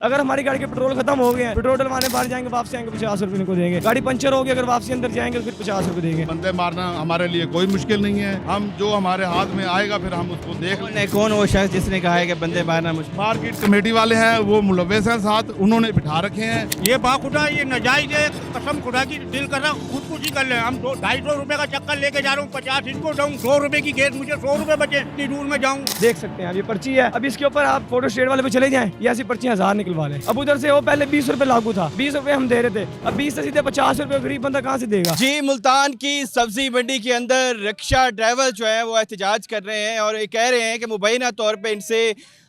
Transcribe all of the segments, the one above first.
अगर हमारी गाड़ी के पेट्रोल खत्म हो गए हैं, पेट्रोल डलवाने बाहर जाएंगे, वापस आएंगे 50 रुपए इनको देंगे। गाड़ी पंचर होगी, अगर वापसी अंदर जाएंगे तो फिर 50 रुपए देंगे। बंदे मारना हमारे लिए कोई मुश्किल नहीं है। हम जो हमारे हाथ में आएगा फिर हम उसको देख लेंगे। कौन वो शख्स जिसने कहा है कि बंदे मारना मुश्किल? मार्केट कमेटी वाले हैं, वो मुलव्वस हैं साथ, उन्होंने बिठा रखे हैं। ये बाखुदा, ये नाजायज है। कसम खुदा की दिल कर रहा खुदकुशी कर ले। हम 250 रुपए का चक्कर लेके जा रहा हूँ, 50 इनको दूँ, 100 रुपए की गैस, मुझे 100 रुपए बचे, इतनी दूर में जाऊँ। देख सकते हैं, अब ये पर्ची है। अब इसके ऊपर आप फोटो स्टेट वाले पे चले जाएं, ये ऐसी पर्ची 1000 निकलवा लें। अब उधर से वो पहले 20 रुपए लागू था, 20 रुपए हम दे रहे थे, अब 20 से सीधे 50 रुपए गरीब बंदा कहाँ से देगा। जी, मुल्तान की सब्जी मंडी के अंदर रिक्शा ड्राइवर जो है वो एहतजाज कर रहे हैं और ये कह रहे हैं कि मुबैना तौर पे इनसे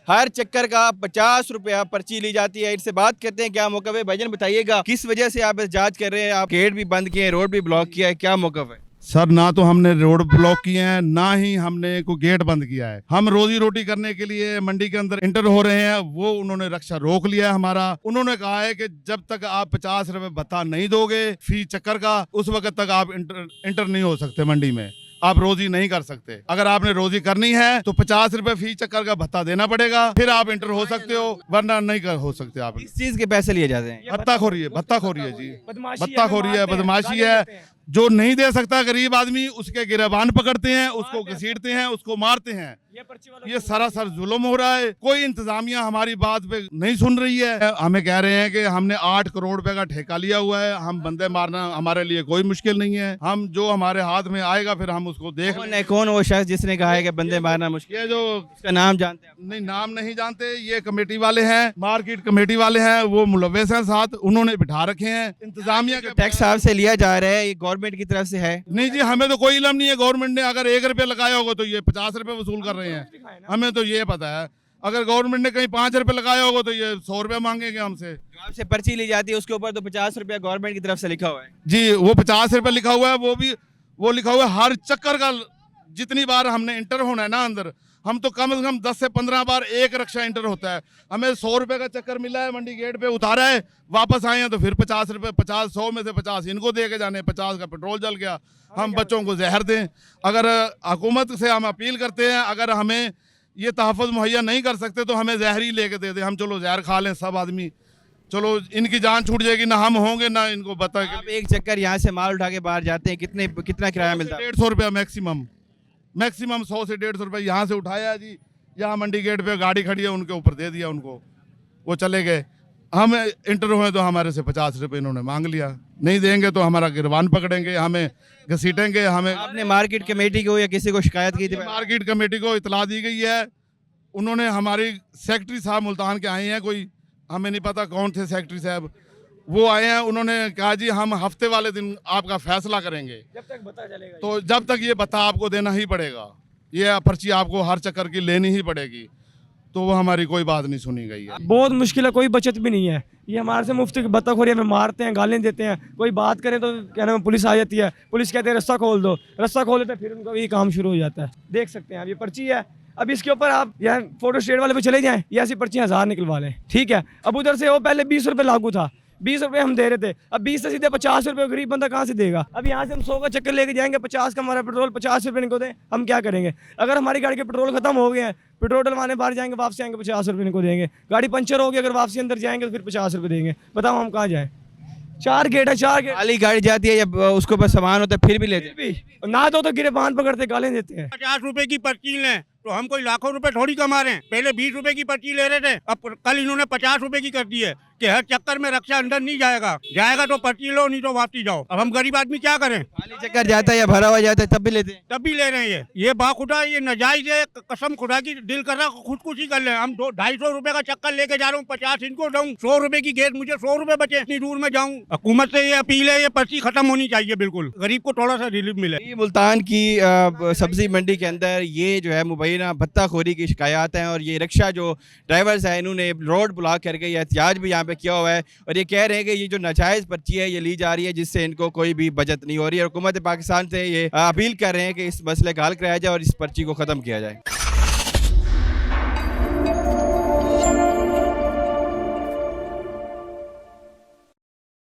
हर चक्कर का 50 रुपया पर्ची ली जाती है। इनसे बात करते हैं क्या मौक़िफ़ है। भाईजान बताइएगा किस वजह से आप एहतजाज कर रहे हैं? आप गेट भी बंद किए, रोड भी ब्लॉक किया है, क्या मौक़िफ़ है? सर, ना तो हमने रोड ब्लॉक किए हैं, ना ही हमने कोई गेट बंद किया है। हम रोजी रोटी करने के लिए मंडी के अंदर इंटर हो रहे हैं, वो उन्होंने रक्षा रोक लिया है हमारा। उन्होंने कहा है कि जब तक आप 50 रुपए भत्ता नहीं दोगे फी चक्कर का, उस वक्त तक आप इंटर नहीं हो सकते मंडी में, आप रोजी नहीं कर सकते। अगर आपने रोजी करनी है तो 50 रुपए फी चक्कर का भत्ता देना पड़ेगा, फिर आप इंटर हो सकते हो, वरना नहीं हो सकते आप। किस चीज़ के पैसे लिए जाते हैं? भत्ता खोरी है जी, बदमाशी भत्ता खोरी है, बदमाशी है। जो नहीं दे सकता गरीब आदमी, उसके गिरबान पकड़ते हैं, उसको घसीटते हैं, उसको मारते हैं। ये सरासर जुल्म हो रहा है। कोई इंतजामिया हमारी बात पे नहीं सुन रही है। हमें कह रहे हैं कि हमने 8 करोड़ रुपए का ठेका लिया हुआ है, हम बंदे मारना हमारे लिए कोई मुश्किल नहीं है। हम जो हमारे हाथ में आएगा फिर हम उसको देख लेंगे। कौन वो शख्स जिसने कहा है कि बंदे मारना मुश्किल? ये जो इसका नाम जानते हैं? नहीं, नाम नहीं जानते। ये कमेटी वाले हैं, मार्केट कमेटी वाले हैं, वो मुलव्वस हैं साथ, उन्होंने बिठा रखे हैं। इंतजामिया का टैक्स साहब से लिया जा रहा है, ये गवर्नमेंट की तरफ से है? नहीं जी, हमें तो कोई इल्म नहीं है। गवर्नमेंट ने अगर 1 रुपया लगाया होगा तो ये 50 रुपए वसूल कर रहे हैं, हमें तो ये पता है। अगर गवर्नमेंट ने कहीं 5 रुपए लगाया होगा तो ये 100 रुपया मांगेंगे हमसे। जो आपसे पर्ची ली जाती है उसके ऊपर तो 50 रुपया गवर्नमेंट की तरफ से लिखा हुआ है। जी, वो 50 रुपए लिखा हुआ है, वो लिखा हुआ है हर चक्कर का। जितनी बार हमने इंटर होना है ना अंदर, हम तो कम से कम 10 से 15 बार एक रक्षा इंटर होता है। हमें 100 रुपए का चक्कर मिला है, मंडी गेट पे उतारा है, वापस आए हैं तो फिर 50 रुपए, 100 में से 50 इनको दे के जाने, 50 का पेट्रोल जल गया, हम बच्चों को जहर दें। अगर हुकूमत से हम अपील करते हैं, अगर हमें ये तहफ़्फ़ुज़ मुहैया नहीं कर सकते तो हमें जहर ही लेके दे दें, हम चलो जहर खा लें सब आदमी, चलो इनकी जान छूट जाएगी, ना हम होंगे ना इनको बता। आप एक चक्कर यहाँ से माल उठा के बाहर जाते हैं, कितना किराया मिलता है? 150 रुपया मैक्सिमम 100 से 150 रुपये यहाँ से उठाया जी। यहाँ मंडी गेट पे गाड़ी खड़ी है, उनके ऊपर दे दिया उनको, वो चले गए। हम इंटर हुए तो हमारे से 50 रुपये इन्होंने मांग लिया। नहीं देंगे तो हमारा गिरबान पकड़ेंगे, हमें घसीटेंगे। हमें आपने मार्केट कमेटी को या किसी को शिकायत की थी? मार्केट कमेटी को इतला दी गई है। उन्होंने, हमारी सेक्रेटरी साहब मुल्तान के आए हैं, कोई हमें नहीं पता कौन थे सेक्रेटरी साहब, वो आए हैं। उन्होंने कहा जी हम हफ्ते वाले दिन आपका फैसला करेंगे, जब तक बता चलेगा। तो जब तक ये बता आपको देना ही पड़ेगा, ये पर्ची आपको हर चक्कर की लेनी ही पड़ेगी। तो वो हमारी कोई बात नहीं सुनी गई है। बहुत मुश्किल है, कोई बचत भी नहीं है। ये हमारे से मुफ्त की बत्ताखोरी हमें मारते हैं, गालियाँ देते हैं। कोई बात करे तो क्या नाम है, पुलिस आ जाती है, पुलिस कहते हैं रास्ता खोल दो, रास्ता खोल देते हैं, फिर उनका भी काम शुरू हो जाता है। देख सकते हैं, अब ये पर्ची है। अब इसके ऊपर आप यहाँ फोटो स्टेट वाले पे चले जाएं, ये ऐसी पर्ची 1000 निकलवा लें, ठीक है। अब उधर से वो पहले 20 रुपए लागू था, 20 रुपए हम दे रहे थे, अब 20 से सीधे 50 रुपए गरीब बंदा कहाँ से देगा। अब यहाँ से हम 100 का चक्कर लेके जाएंगे, 50 का हमारा पेट्रोल, 50 रुपए इनको दें, हम क्या करेंगे। अगर हमारी गाड़ी के पेट्रोल खत्म हो गए हैं, पेट्रोल डलवाने बाहर जाएंगे, वापस आएंगे 50 रुपए इनको देंगे। गाड़ी पंचर होगी, अगर वापसी अंदर जाएंगे तो फिर 50 रुपए देंगे। बताओ हम कहाँ जाएँ। 4 गेट है, 4 गेट। खाली गाड़ी जाती है जब उसके ऊपर सामान होता है फिर भी लेते हैं? ना तो गिरबान पकड़ते, गालें देते हैं। 50 रुपए की पर्ची लें तो हम कोई लाखों रुपए थोड़ी कमा रहे हैं। पहले 20 रुपए की पर्ची ले रहे थे, अब कल इन्होंने 50 रुपए की कर दी है कि हर चक्कर में रक्षा अंदर नहीं जाएगा तो पर्ची लो, नहीं तो वापसी जाओ। अब हम गरीब आदमी क्या करें। खाली चक्कर जाता है या भरा हुआ जाता है तब भी लेते हैं? तब भी ले रहे हैं। ये बाखुदा, ये नाजायज है। कसम खुदा की दिल कर रहा खुदकुशी कर ले। हम 250 रुपए का चक्कर लेके जा रहा हूँ, 50 इनको दूँ, 100 रुपए की गैस, मुझे 100 रुपए बचे, इतनी दूर में जाऊँ। हुकूमत से ये अपील है, ये पर्ची खत्म होनी चाहिए बिल्कुल, गरीब को थोड़ा सा रिलीफ मिले। मुल्तान की सब्जी मंडी के अंदर ये जो है मुबैना भत्ताखोरी की शिकायत हैं और ये रिक्शा जो ड्राइवर्स हैं इन्होंने रोड ब्लॉक करके ये एहतजाज भी यहाँ पे किया हुआ है और ये कह रहे हैं कि ये जो नाजायज़ पर्ची है ये ली जा रही है, जिससे इनको कोई भी बचत नहीं हो रही है। हुकूमत पाकिस्तान से ये अपील कर रहे हैं कि इस मसले का हल कराया जाए और इस पर्ची को ख़त्म किया जाए।